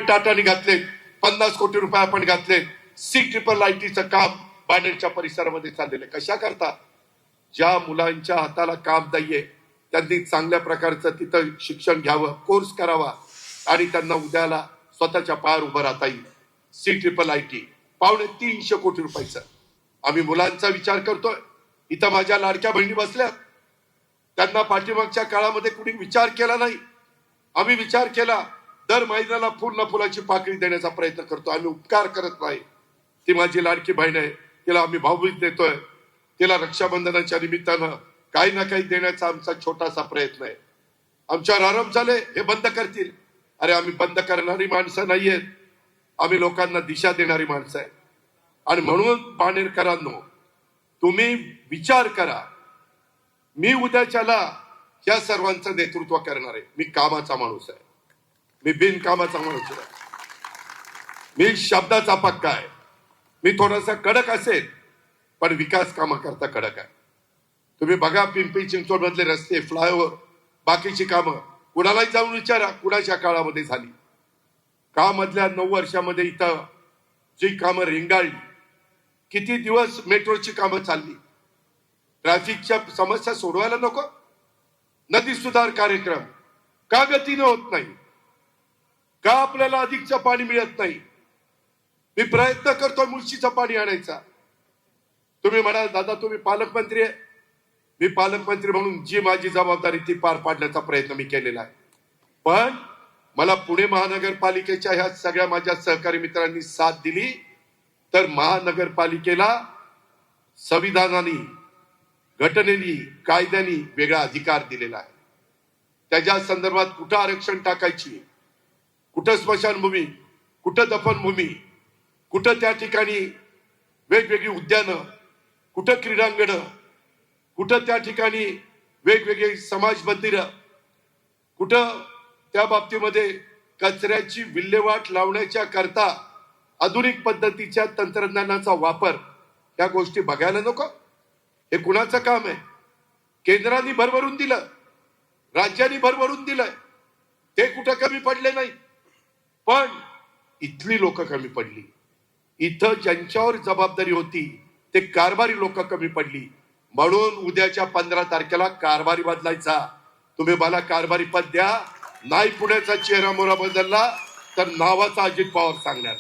टाटाने घातले, 50 कोटी रुपये आपण घातले. CIIITचं काम बाणेरच्या परिसरामध्ये चाललेलं. कशा करता? ज्या मुलांच्या हाताला काम नाहीये त्यांनी चांगल्या प्रकारचं तिथं शिक्षण घ्यावं, कोर्स करावा आणि त्यांना उद्याला स्वतःच्या पायावर उभं राहता येईल. CIIIT 350 कोटी रुपयाचं. आम्ही मुलांचा विचार करतोय. इथं माझ्या लाडक्या बहिणी बसल्या, त्यांना पाठीमागच्या काळामध्ये कुणी विचार केला नाही. आम्ही विचार केला. दर महिन्याला फुल ना फुलाची पाकळी देण्याचा प्रयत्न करतो. आम्ही उपकार करत नाही. ती माझी लाडकी बहीण आहे, तिला आम्ही भाऊबीज देतोय. तिला रक्षाबंधनाच्या निमित्तानं काही ना काही देण्याचा आमचा छोटासा प्रयत्न आहे. आमच्यावर आरोप झाले हे बंद करतील. अरे आम्ही बंद करणारी माणसं नाहीयेत, आम्ही लोकांना दिशा देणारी माणसं आहे. आणि म्हणून बाणेरकरांनो, तुम्ही विचार करा. मी उद्याच्याला या सर्वांचं नेतृत्व करणार आहे. मी कामाचा माणूस आहे, मी बिनकामाचा माणूस आहे, मी शब्दाचा पक्का आहे. मी थोडासा कडक असेल पण विकास कामाकरता कडक आहे. तुम्ही बघा पिंपरी चिंचवड मधले रस्ते, फ्लायओव्हर, बाकीची कामं कुणालाही जाऊन विचारा कुणाच्या काळामध्ये झाली. का मधल्या 9 वर्षामध्ये इथं जी कामं रेंगाळली, किती दिवस मेट्रोची कामं चालली. ट्रॅफिकच्या समस्या सोडवायला नको. नदी सुधार कार्यक्रम का गतीने होत नाही? का आपल्याला अधिकचं पाणी मिळत नाही? मी प्रयत्न करतोय मुळशीचं पाणी आणायचा. तुम्ही म्हणाल दादा तुम्ही पालकमंत्री आहे. मी पालकमंत्री म्हणून जी माझी जबाबदारी ती पार पाडण्याचा प्रयत्न मी केलेला आहे. पण मला पुणे महानगरपालिकेच्या ह्या सगळ्या माझ्या सहकारी मित्रांनी साथ दिली तर महानगरपालिकेला संविधानाने, घटनेने, कायद्याने वेगळा अधिकार दिलेला आहे. त्याच्या संदर्भात कुठं आरक्षण टाकायची, कुठं स्मशानभूमी, कुठं दफनभूमी, कुठं त्या ठिकाणी वेगवेगळी उद्यानं, कुठं क्रीडांगणं, कुठं त्या ठिकाणी वेगवेगळी समाज मंदिरं, कुठं त्या बाबतीमध्ये कचऱ्याची विल्हेवाट लावण्याच्या करता आधुनिक पद्धतीच्या तंत्रज्ञानाचा वापर, त्या गोष्टी बघायला नको? हे कुणाचं काम आहे? केंद्राने भरभरून दिलं, राज्यांनी भरभरून दिलंय. ते कुठं कमी पडले नाही. पण इथली लोक कमी पडली. इथं ज्यांच्यावर जबाबदारी होती ते कारभारी लोक कमी पडली. म्हणून उद्याच्या 15 तारखेला कारभारी बदलायचा. तुम्ही मला कारभारी पद द्या. नाही पुण्याचा चेहरा मोहरा बदलला तर नावाचा अजित पवार सांगणार.